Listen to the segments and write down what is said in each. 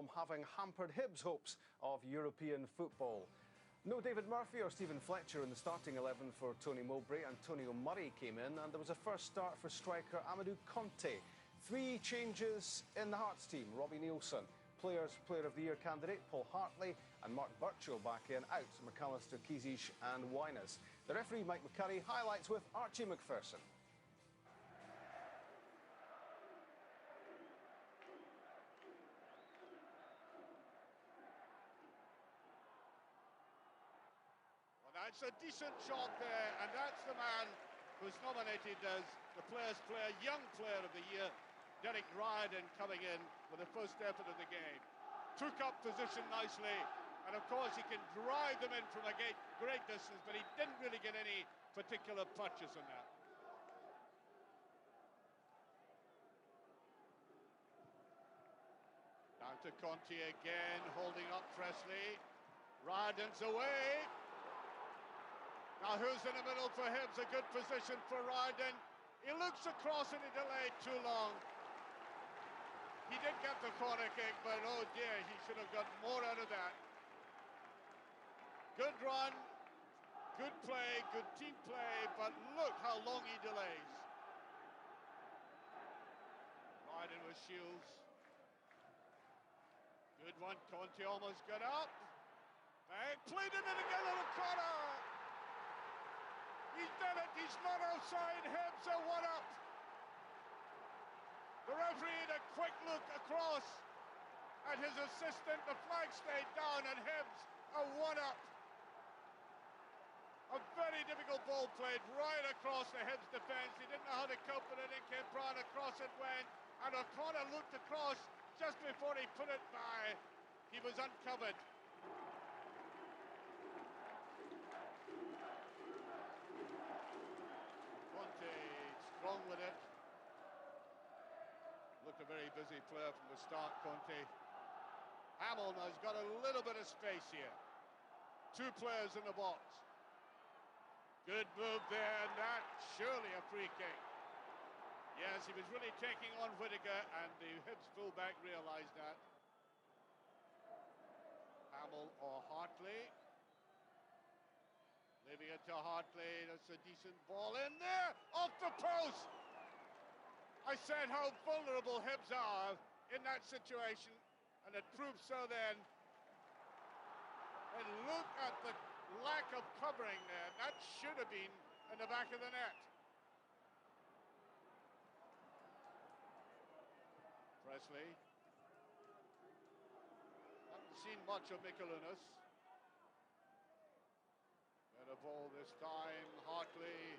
on having hampered Hibs' hopes of European football. No David Murphy or Stephen Fletcher in the starting 11 for Tony Mowbray. Antonio Murray came in and there was a first start for striker Amadou Conte. 3 changes in the Hearts team. Robbie Neilson, Players Player of the Year candidate Paul Hartley and Mark Burchill back in, out McAllister, Kisic and Wyness. The referee Mike McCurry highlights with Archie McPherson. Well, that's a decent job there, and that's the man who's nominated as the Players Player, Young Player of the Year, Derek Riordan, coming in with the first effort of the game. Took up position nicely, and of course he can drive them in from a great distance, but he didn't really get any particular purchase on that. Down to Conte again, holding up Presley. Riordan's away. Now who's in the middle for Hibs? A good position for Riordan. He looks across and he delayed too long. He did get the corner kick, but oh dear, he should have got more out of that. Good run, good play, good team play, but look how long he delays. Riordan with Shields. Good one, Conte almost got up. Back, played in it again on the corner. He's done it, he's not outside, Hibs are 1 up. The referee had a quick look across at his assistant, the flag stayed down and Hibs are 1 up. A very difficult ball played right across the Hibs defence. He didn't know how to cope with it, in came Brown, across it went, and O'Connor looked across just before he put it by. He was uncovered. Conte strong with it. Looked a very busy player from the start, Conte. Hamill has got a little bit of space here. 2 players in the box. Good move there, and that's surely a free kick. Yes, he was really taking on Whittaker, and the Hibs fullback realised that. Hamill or Hartley. Leaving it to Hartley, that's a decent ball in there, off the post! I said how vulnerable Hibs are in that situation, and it proves so then. And look at the lack of covering there. That should have been in the back of the net. Presley. Haven't seen much of Mikalunas. Better ball this time, Hartley.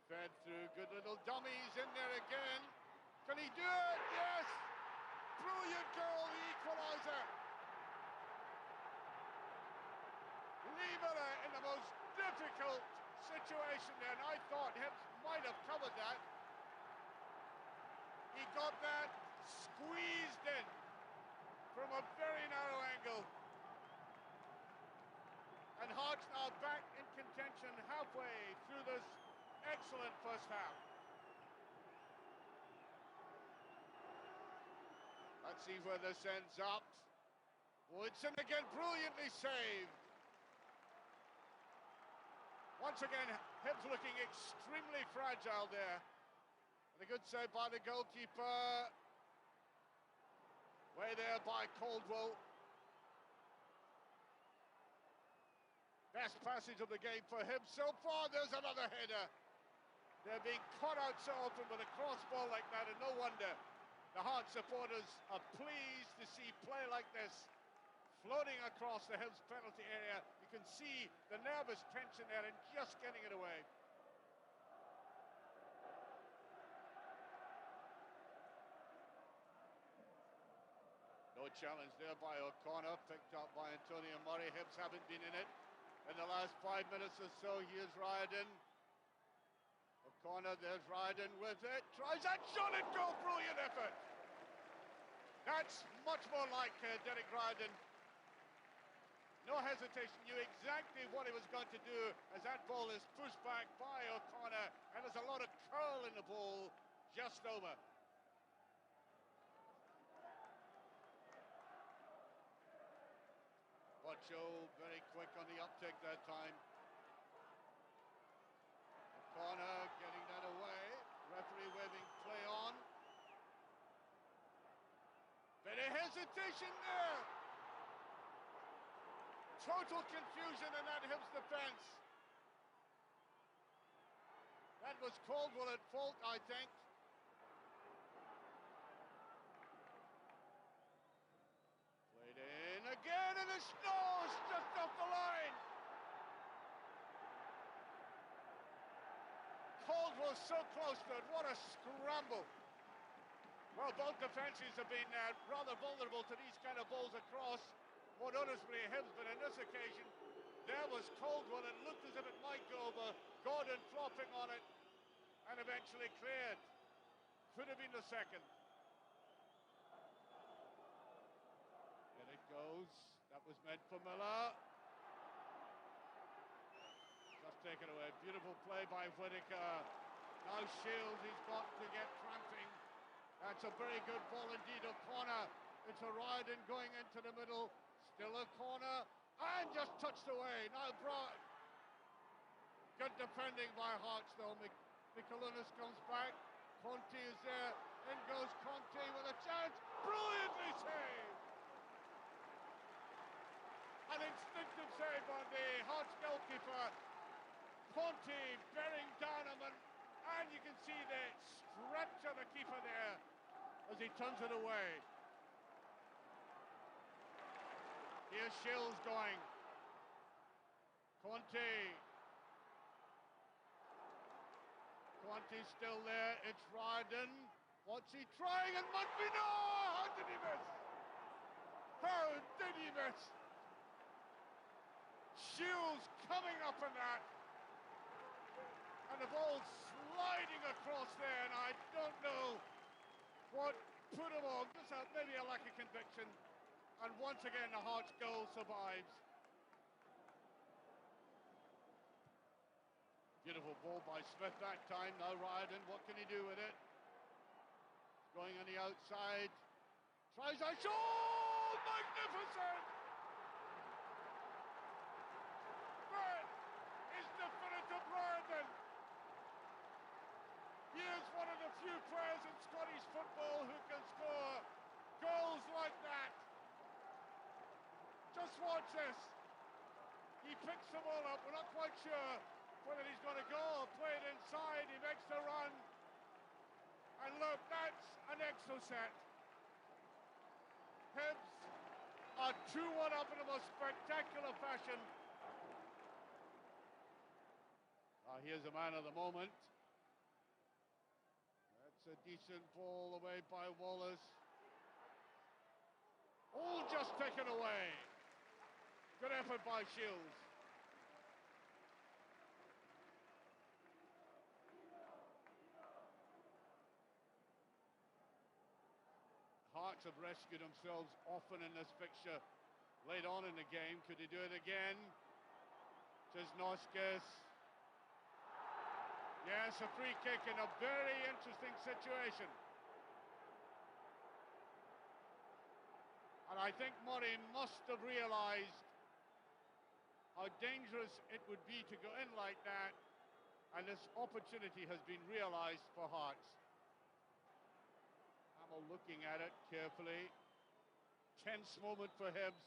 Fed through, good little dummies in there again. Can he do it? Yes! Brilliant goal, the equaliser. Lee in the most difficult situation there, and I thought Hibs might have covered that. He got that squeezed in from a very narrow angle. And Hearts now back in contention halfway through this excellent first half. Let's see where this ends up. Woodson again, brilliantly saved. Once again, Hibs looking extremely fragile there. And a good save by the goalkeeper. Way there by Caldwell. Best passage of the game for Hibs so far. There's another header. They're being caught out so often with a cross ball like that, and no wonder the Hearts supporters are pleased to see play like this floating across the Hibs penalty area. You can see the nervous tension there and just getting it away. No challenge there by O'Connor, picked up by Antonio Murray. Hibs haven't been in it in the last 5 minutes or so. Here's Riordan. O'Connor, there's Riordan with it. Tries that shot and goal. Brilliant effort. That's much more like Derek Riordan. No hesitation, knew exactly what he was going to do as that ball is pushed back by O'Connor, and there's a lot of curl in the ball just over. Nacho very quick on the uptick that time. The corner, getting that away. Referee waving play on. Bit of hesitation there. Total confusion in that Hibs defence. That was Caldwell at fault, I think. Played in again, and it's just off the line. Caldwell so close to it. What a scramble. Well, both defences have been rather vulnerable to these kind of balls across. More noticeably Hibs, but on this occasion, there was Caldwell. It looked as if it might go over. Gordon flopping on it, and eventually cleared. Could have been the second. And it goes. That was meant for Miller. Just taken away. Beautiful play by Whittaker. Now Shields, he's got to get cramping. That's a very good ball indeed. A corner. It's a Ryden going into the middle. Still a corner. And just touched away. Now Broad. Good defending by Hearts though. Michaelunas comes back. Conte is there. In goes Conte with a chance. Brilliantly saved. An instinctive save on the Hearts goalkeeper. Conte bearing down him, and you can see the stretch of the keeper there as he turns it away. Here's Shields going. Conte. Conte's still there. It's Ryden. What's he trying? And Mudby, no! How did he miss? How did he miss? Shields coming up in that. And the ball sliding across there, and I don't know what put him on. Just maybe a lack of conviction. And once again, the Hearts goal survives. Beautiful ball by Smith that time. Now Ryden, what can he do with it? Going on the outside. Tries a shot! Magnificent! That is definitive Ryden. He is one of the few players in Scottish football who can score goals like that. Just watch this. He picks the ball up. We're not quite sure whether he's going to go or play it inside. He makes the run. And look, that's an extra set. Hibs are 2-1 up in the most spectacular fashion. Here's a man of the moment. That's a decent ball away by Wallace. All just taken away. Good effort by Shields. Hearts have rescued themselves often in this fixture. Late on in the game, could he do it again? Tisnoskis. Yes, a free kick in a very interesting situation. And I think Murray must have realised how dangerous it would be to go in like that, and this opportunity has been realised for Hearts. Hamill looking at it carefully. Tense moment for Hibs.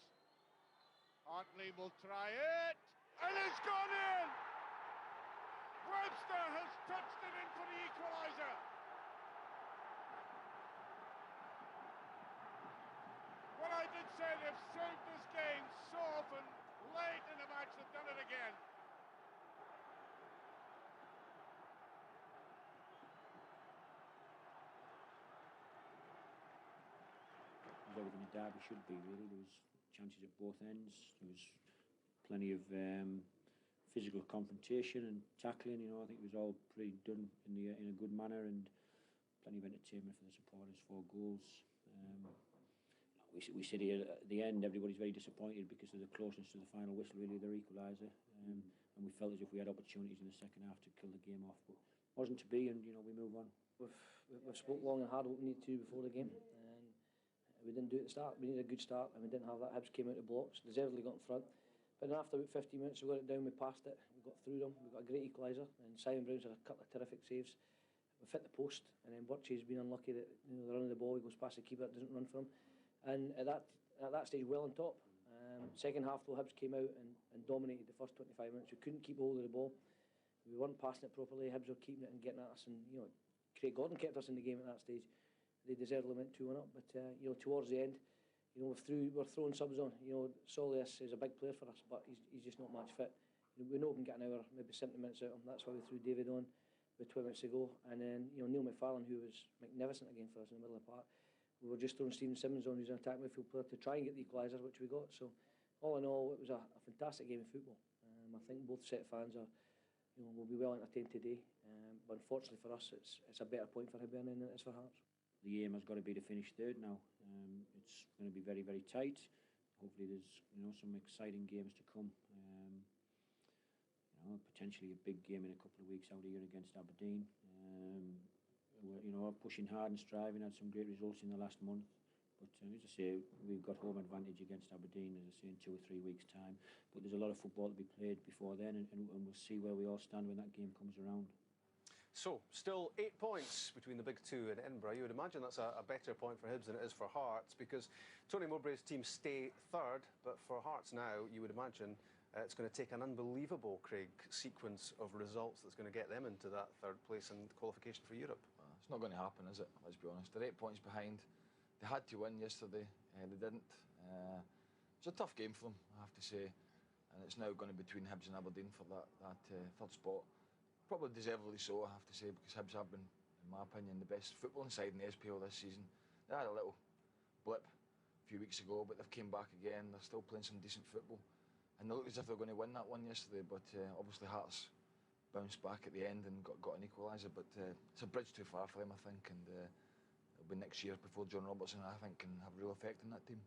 Hartley will try it, and it's gone in! Webster has touched it in for the equaliser. What I did say, they've saved this game so often. Late in the match, they've done it again. As everything a derby should be, really. There was chances at both ends. There was plenty of physical confrontation and tackling. You know, I think it was all pretty done in a good manner, and plenty of entertainment for the supporters. 4 goals. We sit here at the end, everybody's very disappointed because of the closeness to the final whistle, really, their equaliser. And we felt as if we had opportunities in the second half to kill the game off, but wasn't to be, and, you know, we move on. We've spoke long and hard what we need to before the game, and we didn't do it at the start. We needed a good start, and we didn't have that. Hibs came out of blocks, deservedly got in front. But then after about 15 minutes, we got it down, we passed it, we got through them, we got a great equaliser, and Simon Brown's had a couple of terrific saves. We hit the post, and then Birchie's been unlucky that the run of the ball, he goes past the keeper, it doesn't run for him. And at that stage, well on top. Second half, though, Hibs came out and dominated the first 25 minutes. We couldn't keep hold of the ball. We weren't passing it properly. Hibs were keeping it and getting at us, and Craig Gordon kept us in the game at that stage. They deservedly went 2-1 up, but towards the end, we're throwing subs on. Solius is a big player for us, but he's just not match fit. We know we can get an hour, maybe 70 minutes out of him. That's why we threw David on with 20 minutes to go. And then Neil McFarlane, who was magnificent again for us in the middle of the park. We were just throwing Stephen Simmons on, who's an attack midfield player, to try and get the equaliser, which we got. So all in all, it was a fantastic game of football. I think both set of fans will be well entertained today. But unfortunately for us, it's a better point for Hibernian than it is for Hearts. The aim has got to be to finish third now. It's going to be very, very tight. Hopefully there's some exciting games to come. Potentially a big game in a couple of weeks out here against Aberdeen. We're pushing hard and striving, had some great results in the last month. But as I say, we've got home advantage against Aberdeen, as I say, in 2 or 3 weeks' time. But there's a lot of football to be played before then, and we'll see where we all stand when that game comes around. So, still 8 points between the big two in Edinburgh. You would imagine that's a better point for Hibs than it is for Hearts, because Tony Mowbray's team stay third, but for Hearts now, you would imagine it's going to take an unbelievable, Craig, sequence of results that's going to get them into that third place and qualification for Europe. It's not going to happen, is it? Let's be honest. They're 8 points behind. They had to win yesterday. They didn't. It's a tough game for them, I have to say. And it's now going to be between Hibs and Aberdeen for that third spot. Probably deservedly so, I have to say, because Hibs have been, in my opinion, the best footballing side in the SPL this season. They had a little blip a few weeks ago, but they've came back again. They're still playing some decent football. And they look as if they're going to win that one yesterday, but obviously Hearts bounced back at the end and got an equaliser. But it's a bridge too far for them, I think, and it'll be next year before John Robertson, I think, can have a real effect on that team.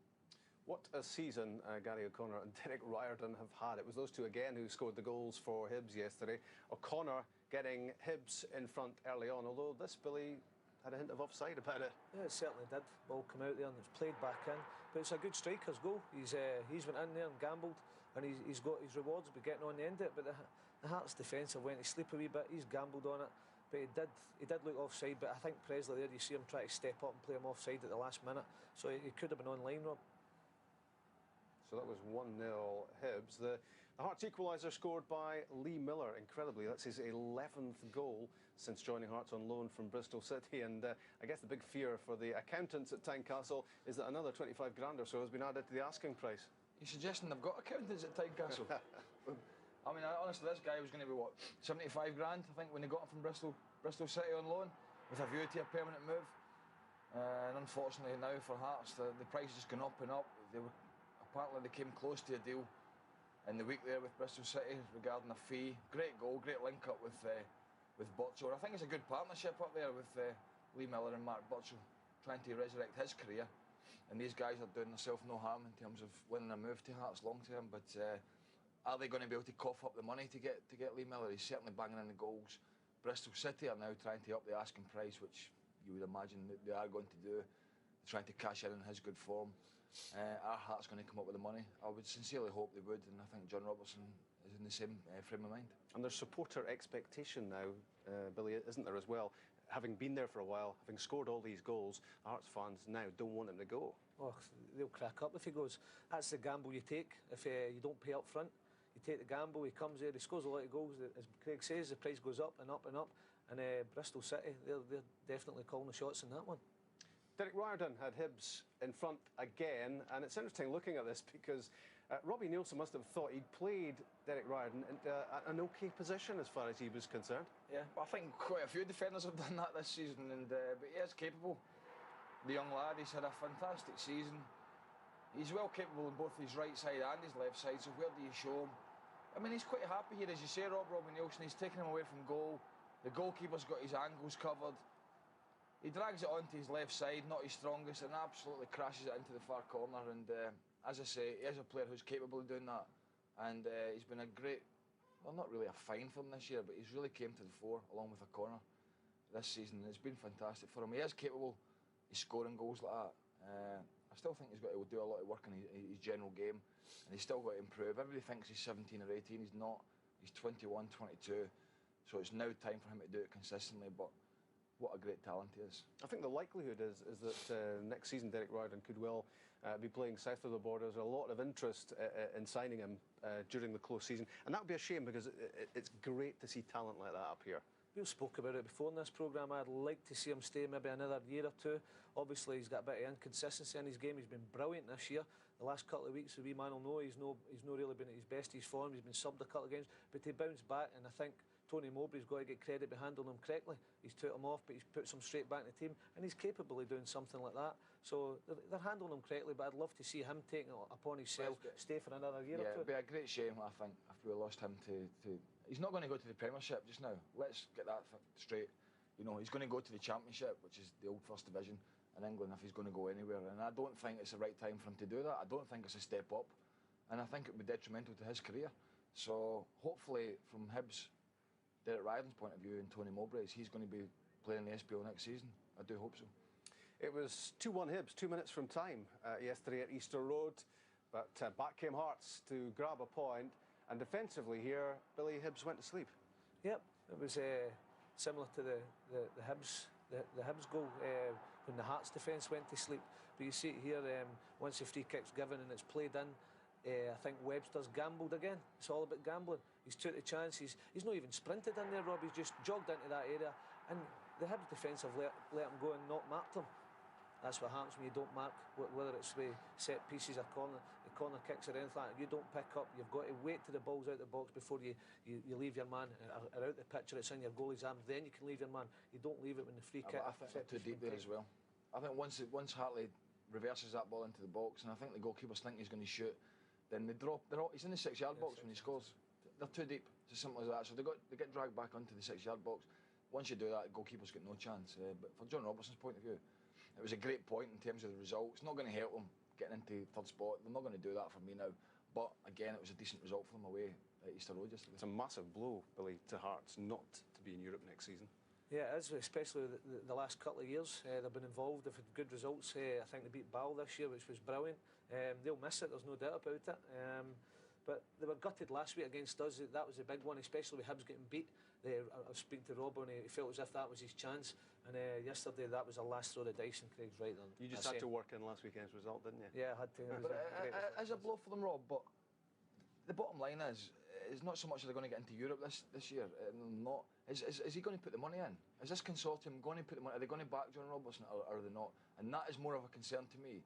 What a season Gary O'Connor and Derek Riordan have had. It was those two again who scored the goals for Hibs yesterday. O'Connor getting Hibs in front early on, although this, Billy, had a hint of offside about it. Yeah, it certainly did. Ball come out there and it's played back in. But it's a good striker's goal. He's went in there and gambled, and he's got his rewards by getting on the end of it. But the Hearts defensive went to sleep a wee bit. He's gambled on it. But he did look offside. But I think Presley there, you see him try to step up and play him offside at the last minute. So he could have been on line, Rob. So that was 1-0 Hibs. The Hearts equaliser scored by Lee Miller, incredibly. That's his 11th goal since joining Hearts on loan from Bristol City. And I guess the big fear for the accountants at Tynecastle is that another 25 grand or so has been added to the asking price. You're suggesting they've got accountants at Tynecastle? I mean, honestly, this guy was going to be, what, 75 grand, I think, when he got him from Bristol City on loan, with a view to a permanent move. And unfortunately now for Hearts, the price has gone up and up. Apparently they came close to a deal in the week there with Bristol City regarding a fee. Great goal, great link up with Butcher. I think it's a good partnership up there with Lee Miller and Mark Butcher, trying to resurrect his career. And these guys are doing themselves no harm in terms of winning a move to Hearts long term. But are they going to be able to cough up the money to get Lee Miller? He's certainly banging in the goals. Bristol City are now trying to up the asking price, which you would imagine that they are going to do. They're trying to cash in on his good form. Our Heart's going to come up with the money. I would sincerely hope they would, and I think John Robertson is in the same frame of mind. And there's supporter expectation now, Billy, isn't there, as well? Having been there for a while, having scored all these goals, Hearts fans now don't want him to go. Oh, they'll crack up if he goes. That's the gamble you take if you don't pay up front. You take the gamble, he comes there, he scores a lot of goals. As Craig says, the price goes up and up and up. And Bristol City, they're definitely calling the shots in that one. Derek Riordan had Hibs in front again, and it's interesting looking at this because Robbie Neilson must have thought he'd played Derek Riordan into an okay position as far as he was concerned. Yeah, I think quite a few defenders have done that this season, but he is capable. The young lad, he's had a fantastic season. He's well capable on both his right side and his left side, so where do you show him? I mean, he's quite happy here, as you say, Robbie Neilson. He's taking him away from goal. The goalkeeper's got his angles covered. He drags it onto his left side, not his strongest, and absolutely crashes it into the far corner. And as I say, he is a player who's capable of doing that. And he's been a great, well, not really a find for him this year, but he's really came to the fore along with a corner this season. It's been fantastic for him. He is capable of scoring goals like that. I I still think he's got to do a lot of work in his general game, and he's still got to improve. Everybody thinks he's 17 or 18. He's not. He's 21, 22. So it's now time for him to do it consistently. But what a great talent he is. I think the likelihood is that next season Derek Riordan could well be playing south of the border. There's a lot of interest in signing him during the close season, and that would be a shame because it's great to see talent like that up here. We spoke about it before in this programme. I'd like to see him stay maybe another year or two. Obviously, he's got a bit of inconsistency in his game. He's been brilliant this year. The last couple of weeks, the wee man will know he's not really been at his best, his form. He's been subbed a couple of games, but he bounced back, and I think Tony Mowbray's got to get credit for handling him correctly. He's took him off, but he's put him straight back in the team, and he's capable of doing something like that. So they're handling him correctly, but I'd love to see him taking it upon himself, stay for another year or two. It'd be a great shame, I think, if we lost him to... He's not going to go to the Premiership just now. Let's get that straight. You know, he's going to go to the Championship, which is the old First Division in England, if he's going to go anywhere. And I don't think it's the right time for him to do that. I don't think it's a step up. And I think it would be detrimental to his career. So hopefully, from Hibs, Derek Riordan's point of view, and Tony Mowbray's, he's going to be playing the SPL next season. I do hope so. It was 2-1 Hibs, 2 minutes from time yesterday at Easter Road. But back came Hearts to grab a point. And defensively here, Billy, Hibs went to sleep. Yep, it was similar to the Hibs goal when the Hearts defence went to sleep. But you see it here, once the free kick's given and it's played in, I think Webster's gambled again. It's all about gambling. He's took the chance. He's not even sprinted in there, Rob. He's just jogged into that area, and the Hibs defence have let him go and not marked him. That's what happens when you don't mark, whether it's with set pieces or corner kicks or anything like that. You don't pick up. You've got to wait till the ball's out the box before you leave your man or out the pitch, or it's in your goalie's arms. Then you can leave your man. You don't leave it when the free kick. I think they're too deep there as well. I think once Hartley reverses that ball into the box, and I think the goalkeeper's thinking he's going to shoot, then they drop. He's in the 6-yard box when he scores. They're too deep. It's as simple as that. So they get dragged back onto the 6-yard box. Once you do that, the goalkeeper's got no chance. But for John Robertson's point of view, it was a great point in terms of the result. It's not going to help them getting into third spot. They're not going to do that for me now. But again, it was a decent result for them away at Easter Road yesterday. It's a massive blow, Billy, to Hearts not to be in Europe next season. Yeah, it is, especially the last couple of years. They've been involved, they've had good results. I think they beat Ball this year, which was brilliant. They'll miss it, there's no doubt about it. But they were gutted last week against us. That was a big one, especially with Hibs getting beat. I was speaking to Rob, and he felt as if that was his chance. And yesterday, that was the last throw of the dice, and Craig's right on. You just had to work in last weekend's result, didn't you? Yeah, I had to. As a blow for them, Rob, but the bottom line is not so much that they're going to get into Europe this year. Not. Is he going to put the money in? Is this consortium going to put the money? Are they going to back John Robertson, or are they not? And that is more of a concern to me.